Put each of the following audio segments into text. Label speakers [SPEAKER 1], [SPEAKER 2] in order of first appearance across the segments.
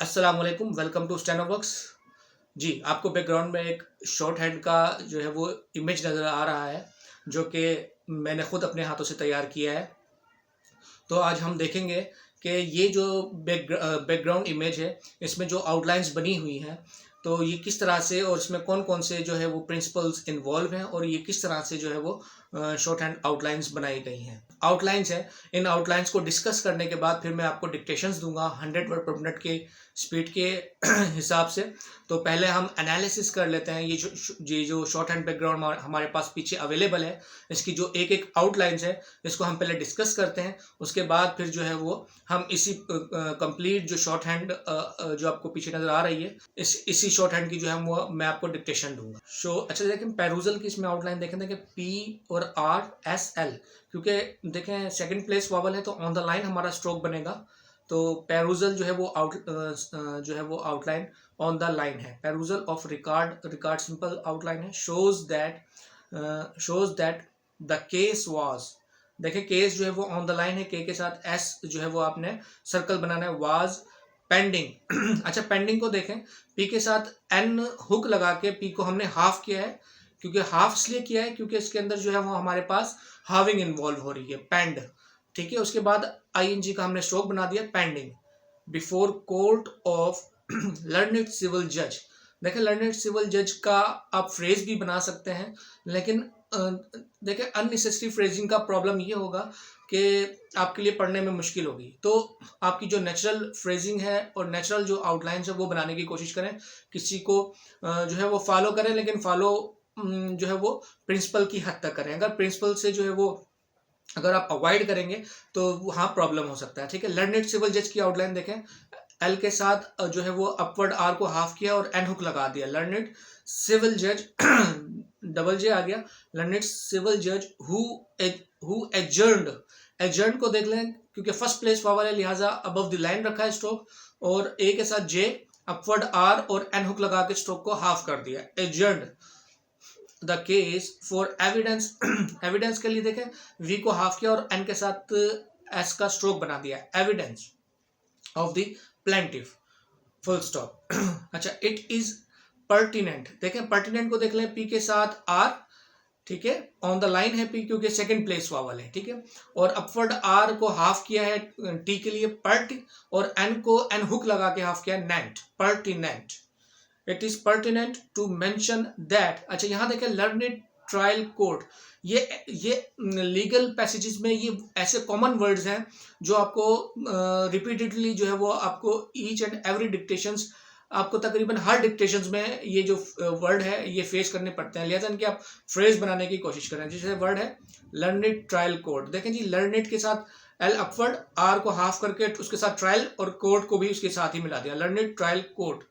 [SPEAKER 1] अस्सलाम वालेकुम, welcome to स्टेनोवर्क्स। जी, आपको बैकग्राउंड में एक शॉर्ट हैंड का जो है वो इमेज नज़र आ रहा है, जो कि मैंने खुद अपने हाथों से तैयार किया है। तो आज हम देखेंगे कि ये जो बैकग्राउंड इमेज है, इसमें जो आउटलाइंस बनी हुई हैं, तो ये किस तरह से और इसमें कौन-कौन से जो है वो प्रिंसिपल्स इन्वॉल्व हैं और ये किस तरह से जो है वो शॉर्ट हैंड आउटलाइंस बनाई गई हैं। आउटलाइंस है, इन आउटलाइंस को डिस्कस करने के बाद फिर मैं आपको डिक्टेशंस दूँगा 100 वर्ड पर मिनट के स्पीड के हिसाब से। तो पहले हम एनालिसिस कर लेते हैं, ये जो शॉर्ट हैंड बैकग्राउंड हमारे पास पीछे अवेलेबल है, इसकी जो एक-एक आउटलाइन्स है, इसको हम पहले डिस्कस करते हैं। उसके बाद फिर जो है वो हम इसी कंप्लीट जो शॉर्ट हैंड जो आपको पीछे नज़र आ रही है, इसी शॉर्ट हैंड की जो है वो मैं आपको डिक्टेशन दूँगा। अच्छा देखें पेरूजल की इसमें आउटलाइन देखें पी और आर एस एल, क्योंकि देखें सेकंड प्लेस वावल है तो ऑन द लाइन हमारा स्ट्रोक बनेगा। तो पेरूजल जो है वो आउटलाइन ऑन द लाइन है। Perusal of record simple outline shows. That the द केस वाज, देखिए केस जो है वो ऑन द लाइन है, के साथ एस जो है वो आपने सर्कल बनाना है। वाज पेंडिंग अच्छा पेंडिंग को देखें, पी के साथ एन हुक लगा के पी को हमने हाफ किया है, क्योंकि हाफ इसलिए किया है क्योंकि इसके अंदर जो है वो हमारे पास हाविंग इन्वॉल्व हो रही है, पेंड। ठीक है, उसके बाद आईएनजी का हमने स्ट्रोक बना दिया pending. Before court of learned civil जज, देखें लर्नेड सिविल जज का आप फ्रेज भी बना सकते हैं, लेकिन देखें अननेसेसरी फ्रेजिंग का प्रॉब्लम ये होगा कि आपके लिए पढ़ने में मुश्किल होगी। तो आपकी जो नेचुरल फ्रेजिंग है और नेचुरल जो आउटलाइंस है वो बनाने की कोशिश करें। किसी को जो है वो फॉलो करें, लेकिन फॉलो जो है वो प्रिंसिपल की हद तक करें। अगर प्रिंसिपल से जो है वो अगर आप अवॉइड करेंगे तो वहाँ प्रॉब्लम हो सकता है। ठीक है, लर्नेड सिविल जज की आउटलाइन देखें, एल के साथ जो है वो अपवर्ड आर को हाफ किया और एन हुक लगा दिया। लर्नेड सिविल जज डबल जे आ गया। लर्नेड सिविल जज हु एडजर्न्ड को देख लें, क्योंकि फर्स्ट प्लेस वाला है लिहाजा अबव द लाइन रखा है स्ट्रोक, और ए के साथ जे अपवर्ड आर और एन हुक लगा के स्ट्रोक को हाफ कर दिया। Adjourned the case for evidence evidence के लिए देखें, वी को हाफ किया और एन के साथ एस का स्ट्रोक बना दिया। Evidence of the plaintiff full stop. अच्छा, इट इज पर्टिनेंट, देखें पर्टिनेंट को देख लें, पी के साथ आर, ठीक है, ऑन द लाइन है पी क्योंकि सेकंड प्लेस वावल है। ठीक है, और अपवर्ड आर को हाफ किया है टी के लिए पर्ट, और एन को एन हुक लगा के हाफ किया नेंट, pertinent. It is pertinent to mention that, अच्छा यहाँ देखें लर्नेड ट्रायल कोर्ट, ये लीगल पैसेजेस में ये ऐसे कॉमन वर्ड्स हैं जो आपको रिपीटेडली जो है वो आपको ईच एंड एवरी डिक्टेशंस, आपको तकरीबन हर डिक्टेशंस में ये जो वर्ड है ये फेस करने पड़ते हैं, लिहाजा इनके आप फ्रेज बनाने की कोशिश करें। जैसे वर्ड है लर्नेड ट्रायल कोर्ट, देखें जी लर्नेड के साथ एल अपवर्ड आर को हाफ करके उसके साथ ट्रायल और कोर्ट को भी उसके साथ ही मिला दिया, लर्नेड ट्रायल कोर्ट।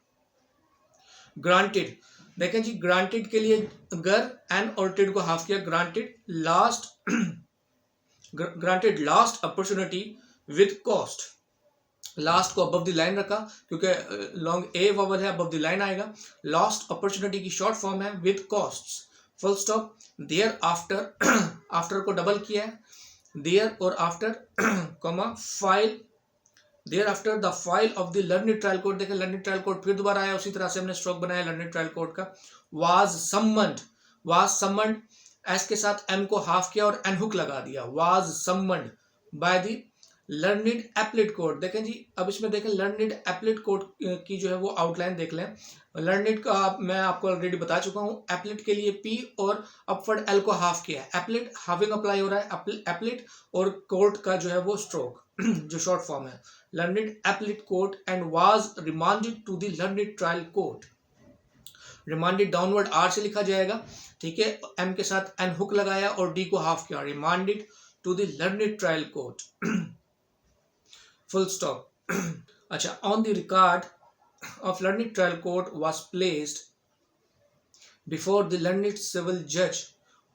[SPEAKER 1] ग्रांटेड, देखें जी ग्रांटेड के लिए गर एन और टेड को हाफ किया। Granted last opportunity with cost, last को अबव द लाइन रखा क्योंकि लॉन्ग ए वॉवल है, अबव द लाइन आएगा। लास्ट अपॉर्चुनिटी की शॉर्ट फॉर्म है with costs, full stop. Thereafter after को डबल किया है, देयर और after comma file, thereafter the file of the learned trial court, देखें learned trial court फिर दोबारा आया, उसी तरह से हमने स्ट्रोक बनाया लर्नेड ट्रायल कोर्ट का। वाज समन्ड, एस के साथ एम को हाफ किया और एन हुक लगा दिया। Was summoned by the learned appellate court, देखें जी अब इसमें देखें लर्नेड एप्लेट कोर्ट की जो है वो आउटलाइन देख लें। लर्नेड का मैं आपको ऑलरेडी बता चुका हूँ, एप्लेट के लिए पी और अपवर्ड एल को हाफ किया, एप्लेट हाविंग अप्लाई हो रहा है, एप्लेट और कोर्ट का जो है वो स्ट्रोक जो शॉर्ट फॉर्म है learned appellate court and was remanded to the learned trial court. Remanded downward R से लिखा जाएगा, ठीक है, एम के साथ एन हुक लगाया और डी को हाफ किया, remanded to the learned trial court, full stop. अच्छा, on the record of learned trial court was placed before the learned civil जज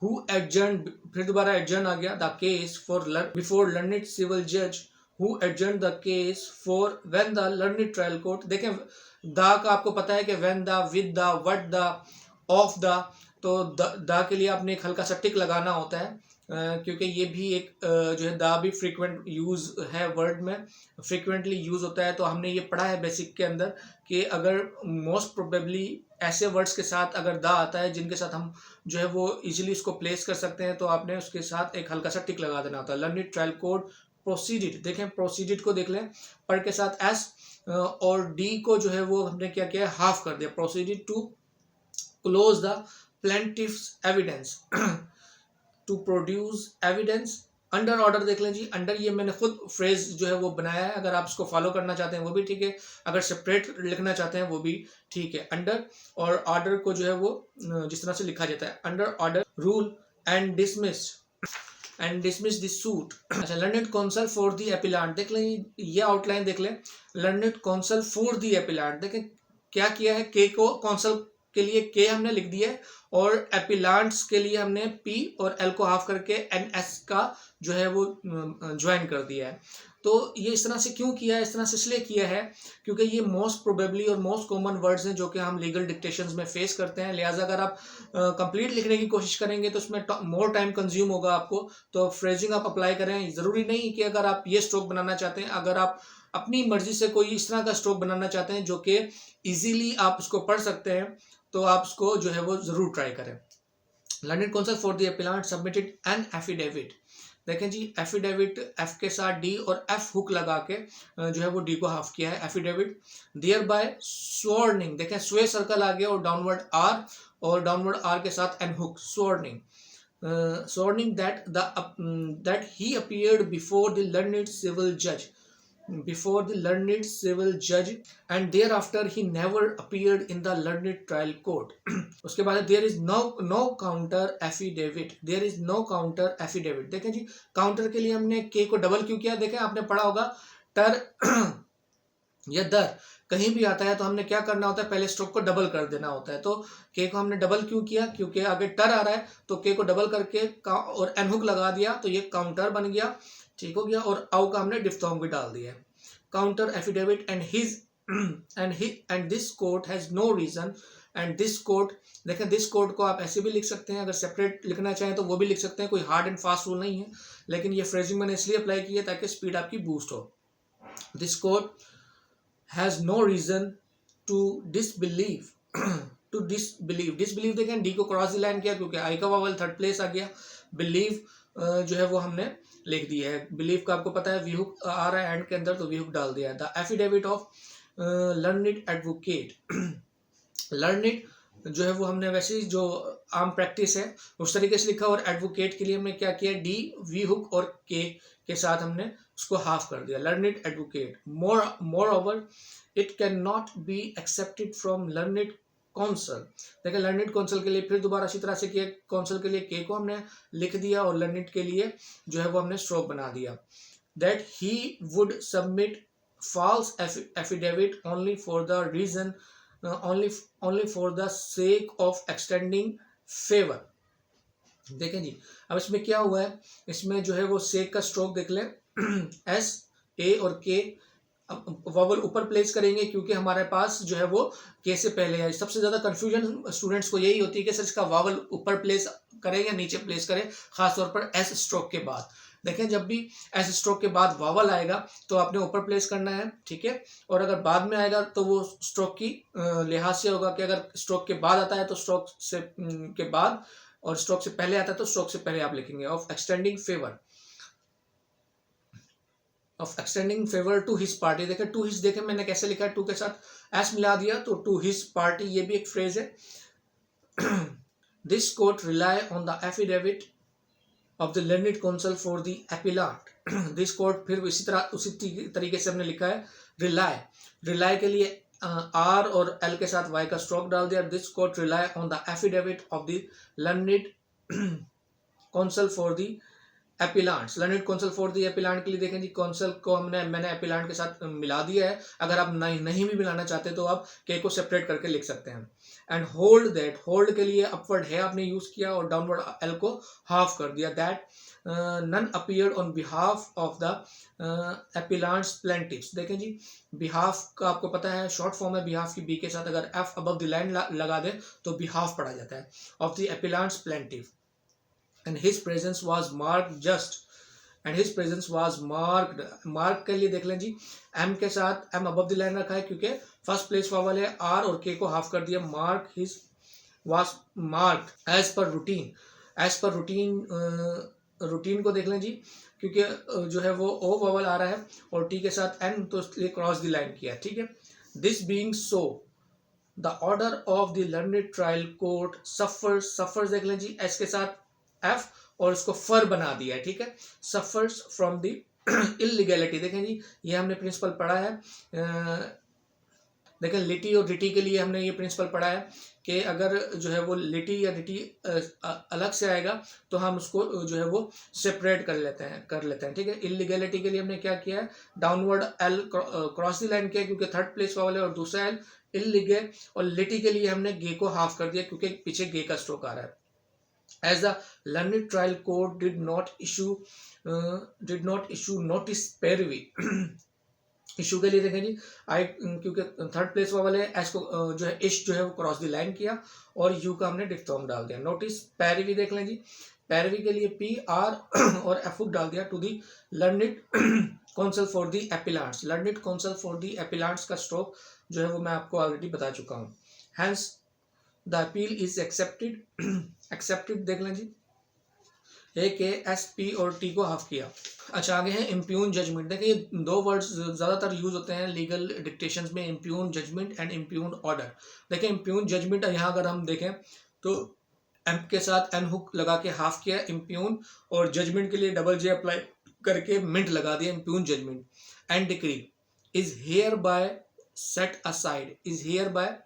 [SPEAKER 1] हु एडजर्न्ड, फिर दोबारा एडजर्न आ गया, the case for before learned civil जज who adjourned the case for when the learned trial court. देखें the का आपको पता है कि when the, with the, what the, of the, तो द के लिए आपने एक हल्का सा टिक लगाना होता है, क्योंकि ये भी एक जो है दा भी फ्रीक्वेंट यूज़ है वर्ड में, फ्रीक्वेंटली यूज़ होता है। तो हमने ये पढ़ा है बेसिक के अंदर कि अगर मोस्ट प्रोबेबली ऐसे वर्ड्स के साथ अगर दा आता है जिनके साथ हम जो है वो इजीली इसको प्लेस कर सकते हैं, तो आपने उसके साथ एक हल्का सा टिक लगा देना होता है। Learn it, trial code, proceeded. देखें प्रोसीडिड को देख लें, पर के साथ एस और डी को जो है वो हमने क्या किया, हाफ कर दिया। Proceeded to close the plaintiffs evidence, to produce evidence. Under order देख लें जी, अंडर ये मैंने खुद फ्रेज जो है वो बनाया है, अगर आप इसको फॉलो करना चाहते हैं वो भी ठीक है, अगर सेपरेट लिखना चाहते हैं वो भी ठीक है। अंडर और ऑर्डर को जो है वो जिस तरह से लिखा जाता है, under order rule and dismiss this suit. अच्छा, लर्नेड कौंसल फॉर दी एपिलांट देख लें, ये आउटलाइन देख लें। लर्नेड कौंसल फॉर दी एपिलांट, देखें क्या किया है, के को कौंसल के लिए के हमने लिख दिया है और एपिलांट्स के लिए हमने पी और एल को हाफ करके एन एस का जो है वो ज्वाइन कर दिया है। तो ये इस तरह से क्यों किया है, इस तरह से इसलिए किया है क्योंकि ये मोस्ट प्रोबेबली और मोस्ट कॉमन वर्ड्स हैं जो कि हम लीगल डिक्टेशंस में फेस करते हैं। लिहाजा अगर आप कंप्लीट लिखने की कोशिश करेंगे तो उसमें मोर टाइम कंज्यूम होगा आपको। तो फ्रेजिंग आप अप्लाई करें, ज़रूरी नहीं कि अगर आप ये स्ट्रोक बनाना चाहते हैं, अगर आप अपनी मर्जी से कोई इस तरह का स्ट्रोक बनाना चाहते हैं जो कि ईजीली आप उसको पढ़ सकते हैं, तो आप उसको जो है वो ज़रूर ट्राई करें। Learned counsel for the appellant submitted an affidavit. देखें जी, एफिडेविट एफ के साथ डी और एफ हुक लगा के जो है वो डी को हाफ किया है, एफिडेविट। देयर बाय स्वर्निंग, देखें स्वे सर्कल आ गया और डाउनवर्ड आर, और डाउनवर्ड आर के साथ an hook, swearing. Swearing that he appeared before the learned civil जज, before the learned civil judge, and thereafter he never appeared in the learned trial court. उसके बाद there is no counter affidavit, there is no counter affidavit। देखें जी, counter के लिए हमने के को double क्यों किया, देखें आपने पढ़ा होगा टर या दर कहीं भी आता है तो हमने क्या करना होता है, पहले स्ट्रोक को डबल कर देना होता है। तो के को हमने डबल क्यों किया, क्योंकि अगर टर आ रहा है तो के को डबल करके और एन हुक लगा दिया तो ये काउंटर बन गया, ठीक हो गया, और आउ का हमने डिफ्थोंग भी डाल दिया है। Counter affidavit and this court has no reason and this court. देखें दिस कोर्ट को आप ऐसे भी लिख सकते हैं, अगर सेपरेट लिखना चाहें तो वो भी लिख सकते हैं, कोई हार्ड एंड फास्ट रूल नहीं है, लेकिन ये फ्रेजिंग मैंने इसलिए अप्लाई की है ताकि स्पीड आपकी बूस्ट हो। This court has no reason to disbelieve disbelieve देखें डी को क्रॉस द लाइन किया क्योंकि आई का वावल थर्ड प्लेस आ गया। बिलीव जो है वो हमने लिख दिया है, बिलीव का आपको पता है वी हुक आ रहा है एंड के अंदर, तो वी हुक डाल दिया है। The affidavit of learned advocate, learned जो है वो हमने वैसे ही जो आम प्रैक्टिस है उस तरीके से लिखा, और एडवोकेट के लिए हमने क्या किया, डी वी हुक और के साथ हमने उसको हाफ कर दिया। Learned advocate, moreover it can not be accepted from learned counsel. देखिए लर्नेड कौंसल के लिए फिर दोबारा इसी तरह से किया, कौंसल के लिए के को हमने लिख दिया और लर्नेड के लिए जो है वो हमने स्ट्रोक बना दिया। That he would submit false affidavit only for the reason only for the sake of extending favor। देखें जी, अब इसमें क्या हुआ है, इसमें जो है वो सेक का स्ट्रोक देख लें, एस ए और के वॉवल ऊपर प्लेस करेंगे क्योंकि हमारे पास जो है वो के से पहले है। सबसे ज्यादा कंफ्यूजन स्टूडेंट्स को यही होती है कि सर इसका वॉवल ऊपर प्लेस करें या नीचे प्लेस करें, खासतौर पर एस स्ट्रोक के बाद। देखें जब भी एस स्ट्रोक के बाद वावल आएगा तो आपने ऊपर प्लेस करना है, ठीक है, और अगर बाद में आएगा तो वो स्ट्रोक की लिहाज से होगा कि अगर स्ट्रोक के बाद आता है तो स्ट्रोक से के बाद, और स्ट्रोक से पहले आता है तो स्ट्रोक से पहले आप लिखेंगे। Of extending favour to his party. देखें टू हिज, देखें मैंने कैसे लिखा है, टू के साथ एस मिला दिया तो टू हिज पार्टी, ये भी एक फ्रेज है। This court rely on the affidavit of the learned counsel for the appellant। this court, फिर उसी तरीके से हमने लिखा है रिलाई के लिए आर और एल के साथ वाई का स्ट्रोक डाल दिया। This court rely on the affidavit of the learned counsel for the appellants। Learned counsel for the appellant के लिए देखें जी, counsel को मैंने appellant के साथ मिला दिया है, अगर आप नहीं भी मिलाना चाहते तो आप के को सेपरेट करके लिख सकते हैं। एंड होल्ड दैट, होल्ड के लिए अपवर्ड है आपने यूज किया और डाउनवर्ड एल को हाफ कर दिया। That none appeared on behalf of the appellants plaintiffs। देखें जी, बिहाफ का आपको पता है शॉर्ट फॉर्म है बिहाफ की, बी के साथ अगर एफ अबव द लाइन लगा दे तो बिहाफ पढ़ा जाता है, of the appellants plaintiff। and his presence was marked just, and his presence was marked, mark के लिए देख लें जी, m के साथ m above the line रखा है क्योंकि फर्स्ट प्लेस वावल है, r और k को हाफ कर दिया, mark his was marked as per routine, as per routine, routine को देख लें जी, क्योंकि जो है वो ओ वावल आ रहा है और टी के साथ एन, तो इसलिए क्रॉस द लाइन किया, ठीक है। This being so the order of the learned trial court suffers, suffers देख लें जी, एस के साथ एफ और इसको फर बना दिया है, ठीक है, सफर्स फ्रॉम द इलीगैलिटी। देखें जी, ये हमने प्रिंसिपल पढ़ा है, देखें लिटी और डिटी के लिए हमने ये प्रिंसिपल पढ़ा है कि अगर जो है वो लिटी या डिटी अलग से आएगा तो हम उसको जो है वो सेपरेट कर लेते हैं, ठीक है। इलीगैलिटी के लिए हमने क्या किया है, downward L cross the line किया क्योंकि थर्ड प्लेस वाले और दूसरा एल इलीगल, और लिटी के लिए हमने गे को हाफ कर दिया क्योंकि पीछे गे का स्ट्रोक आ रहा है। As the learned trial court did not issue notice पैरवी इशू के लिए देखें जी, आई क्योंकि थर्ड प्लेस वाले एस को जो है इश जो है वो क्रॉस द लाइन किया और यू का हमने डिफ्थॉर्म डाल दिया। नोटिस पैरवी देख लें जी, पैरवी के लिए पी आर और एफ डाल दिया to the learned counsel for the appellants, learned counsel for the appellants का स्ट्रोक जो है वो मैं आपको ऑलरेडी बता चुका हूँ। Hence the appeal is accepted, accepted देख लें जी, ए के एस पी और टी को हाफ किया। अच्छा, आगे है इम्प्यून जजमेंट। देखिए ये दो वर्ड्स ज़्यादातर यूज होते हैं लीगल डिक्टेशंस में, impugned judgment and impugned order. देखिए इम्प्यून जजमेंट यहाँ अगर हम देखें तो एम के साथ एन हुक लगा के हाफ किया इम्प्यून, और जजमेंट के लिए डबल जे अप्लाई करके मिंट लगा दिया impugned judgment. And decree is hereby set aside, is hereby,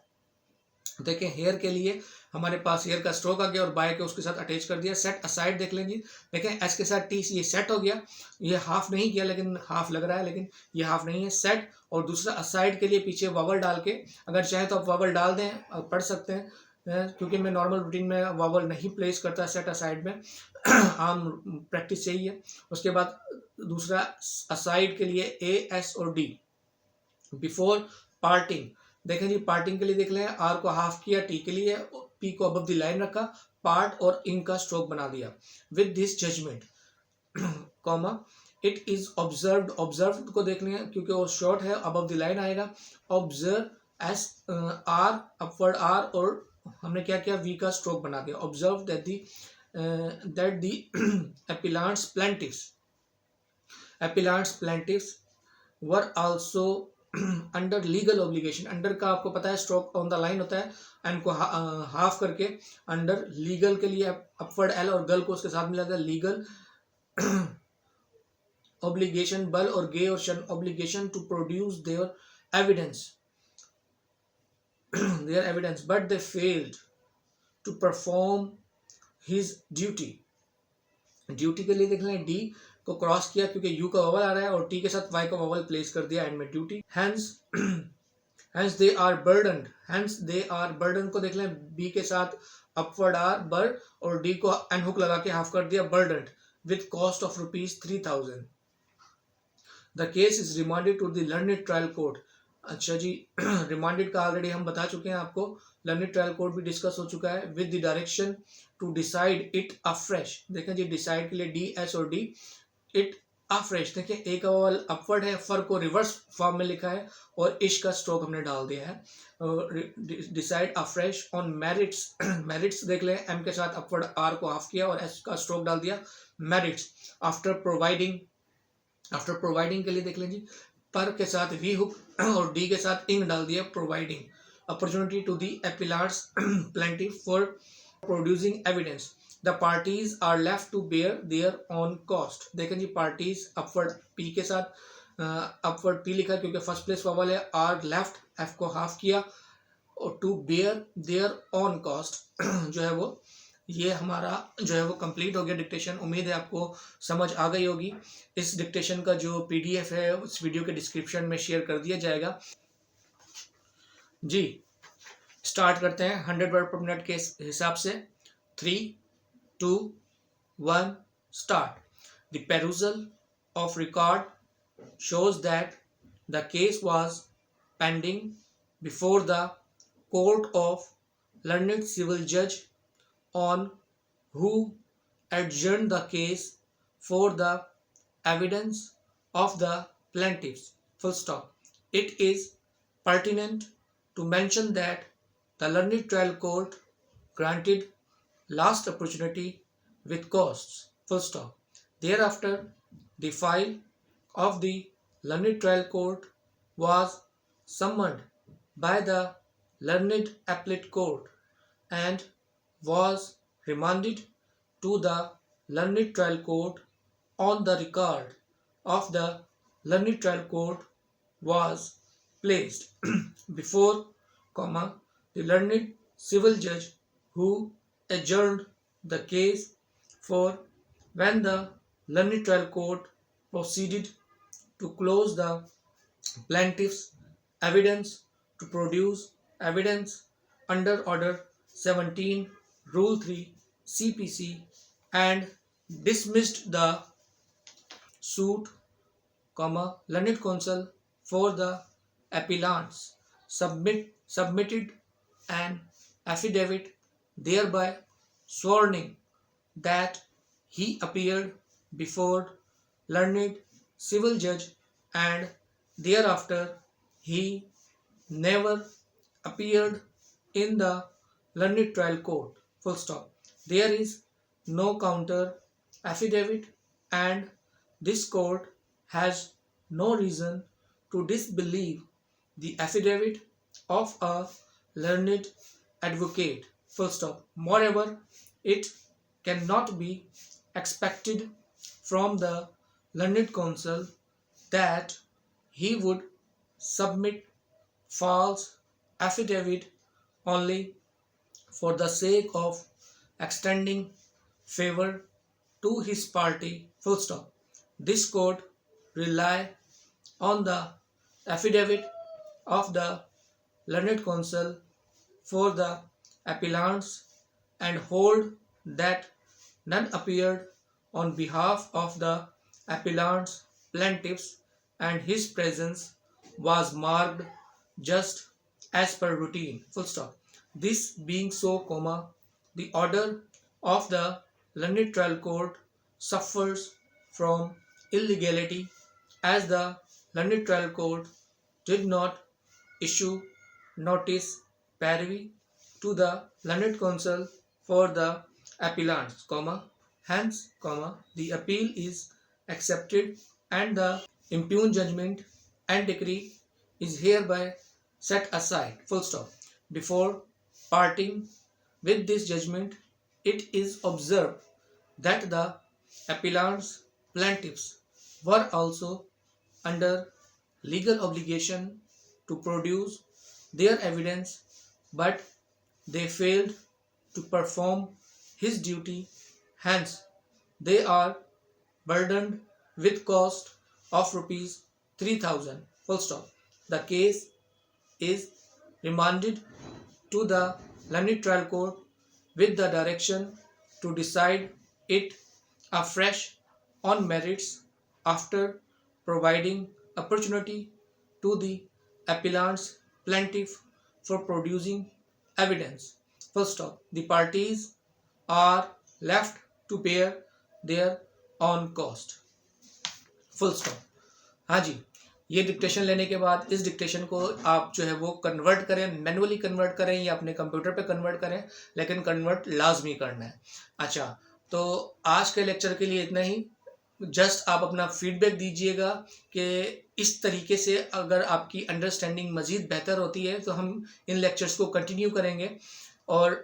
[SPEAKER 1] देखें हेयर के लिए हमारे पास हेयर का स्ट्रोक आ गया और बाय के उसके साथ अटैच कर दिया। सेट असाइड देख लेंगे, देखें एस के साथ टी, ये सेट हो गया, ये हाफ नहीं किया लेकिन हाफ लग रहा है, लेकिन ये हाफ नहीं है, सेट। और दूसरा असाइड के लिए पीछे वावल डाल के, अगर चाहे तो आप वावल डाल दें, पढ़ सकते हैं, क्योंकि मैं नॉर्मल रूटीन में वावल नहीं प्लेस करता सेट असाइड में, आम प्रैक्टिस यही है। उसके बाद दूसरा असाइड के लिए ए एस और डी। बिफोर पार्टिंग, देखें जी पार्टिंग के लिए देख लें, आर को हाफ किया, टी के लिए पी को अबव द लाइन रखा, पार्ट और इन का स्ट्रोक बना दिया। With this judgment comma it is observe, observe को देख लें क्योंकि वो शॉर्ट है, अबव द लाइन आएगा, observe S R upward R, और हमने क्या किया, वी का स्ट्रोक बना दिया। Observe that the appellants plaintiffs were also under legal obligation. Under का आपको पता है स्ट्रोक ऑन द लाइन होता है, एंड को हाफ करके अंडर, लीगल के लिए अपवर्ड एल और गल को उसके साथ मिला था, लीगल ऑब्लिगेशन, बल और गे और शन obligation to produce their evidence but they failed to perform his duty. Duty के लिए देख लें डी को क्रॉस किया क्योंकि यू का वॉवल आ रहा है और टी के साथ वाई का वॉवल प्लेस कर दिया एंड में duty. Hence they are burden, hence they are burden को देख लें बी के साथ अपवर्ड आर बर्ड और डी को एन हुक लगा के हाफ कर दिया, burden with cost of ₹3000। The case is remanded to the learned trial court. अच्छा जी, रिमांडेड का ऑलरेडी हम बता चुके हैं आपको, लर्नेड ट्रायल कोर्ट भी डिस्कस हो चुका है। With the direction to decide it afresh, देखें जी डिसाइड के लिए डी एस और डी, इट अफ्रेश, देखिए ए का वॉवल अपवर्ड है, फर को रिवर्स फॉर्म में लिखा है और इश का स्ट्रोक हमने डाल दिया है। Decide afresh on merits, merits देख लें एम के साथ अपवर्ड आर को हाफ किया और एस का स्ट्रोक डाल दिया, merits. After providing, after providing के लिए देख लें जी पर के साथ वी हुक और डी के साथ इंग डाल दिया, providing opportunity to the appellants plaintiff for producing evidence. The parties are left to bear their own cost. देखें जी पार्टीज अपवर्ड पी के साथ अपवर्ड पी लिखा क्योंकि फर्स्ट प्लेस वावल है, आर लेफ्ट, एफ को हाफ किया और to bear their own cost जो है वो, ये हमारा जो है वो कंप्लीट हो गया डिक्टेशन। उम्मीद है आपको समझ आ गई होगी। इस डिक्टेशन का जो पीडीएफ है उस वीडियो के डिस्क्रिप्शन में शेयर कर दिया जाएगा जी। स्टार्ट करते हैं 100 वर्ड पर मिनट के हिसाब से। 3, 2, 1 start. The perusal of record shows that the case was pending before the court of learned civil judge on who adjourn the case for the evidence of the plaintiffs. Full stop. It is pertinent to mention that the learned trial court granted last opportunity with costs. Full stop. Thereafter, the file of the learned trial court was summoned by the learned appellate court and was remanded to the learned trial court on the record of the learned trial court was placed before, the learned civil judge who adjourned the case for when the learned trial court proceeded to close the plaintiff's evidence to produce evidence under Order 17, Rule 3, CPC, and dismissed the suit, learned counsel for the appellants submitted an affidavit, thereby swearing that he appeared before learned civil judge and thereafter he never appeared in the learned trial court. Full stop. There is no counter affidavit and this court has no reason to disbelieve the affidavit of a learned advocate. Full stop. Moreover, it cannot be expected from the learned counsel that he would submit false affidavit only for the sake of extending favor to his party. Full stop. This court rely on the affidavit of the learned counsel for the appellants and hold that none appeared on behalf of the appellants plaintiffs and his presence was marked just as per routine. Full stop. This being so, the order of the learned trial court suffers from illegality as the learned trial court did not issue notice pari to the learned counsel for the appellants, hence, the appeal is accepted and the impugned judgment and decree is hereby set aside. Full stop. Before parting with this judgment, it is observed that the appellants plaintiffs were also under legal obligation to produce their evidence, but they failed to perform his duty, hence they are burdened with cost of rupees 3000. Full stop. The case is remanded to the learned trial court with the direction to decide it afresh on merits after providing opportunity to the appellant's plaintiff for producing evidence. Full stop. The parties are left to bear their own cost. Full stop. हाँ जी, ये dictation लेने के बाद इस dictation को आप जो है वो कन्वर्ट करें, मैनुअली कन्वर्ट करें या अपने कंप्यूटर पे कन्वर्ट करें, लेकिन कन्वर्ट लाजमी करना है. अच्छा, तो आज के लेक्चर के लिए इतना ही. जस्ट आप अपना फीडबैक दीजिएगा कि इस तरीके से अगर आपकी अंडरस्टैंडिंग मज़ीद बेहतर होती है तो हम इन लेक्चर्स को कंटिन्यू करेंगे और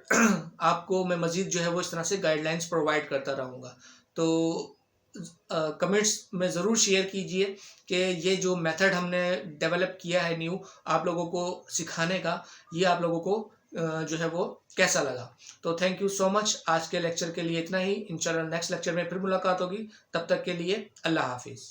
[SPEAKER 1] आपको मैं मज़ीद जो है वो इस तरह से गाइडलाइंस प्रोवाइड करता रहूँगा. तो कमेंट्स में ज़रूर शेयर कीजिए कि ये जो मेथड हमने डेवलप किया है न्यू आप लोगों को सिखाने का, ये आप लोगों को जो है वो कैसा लगा. तो थैंक यू सो मच. आज के लेक्चर के लिए इतना ही. इंशाल्लाह नेक्स्ट लेक्चर में फिर मुलाकात होगी. तब तक के लिए अल्लाह हाफिज़.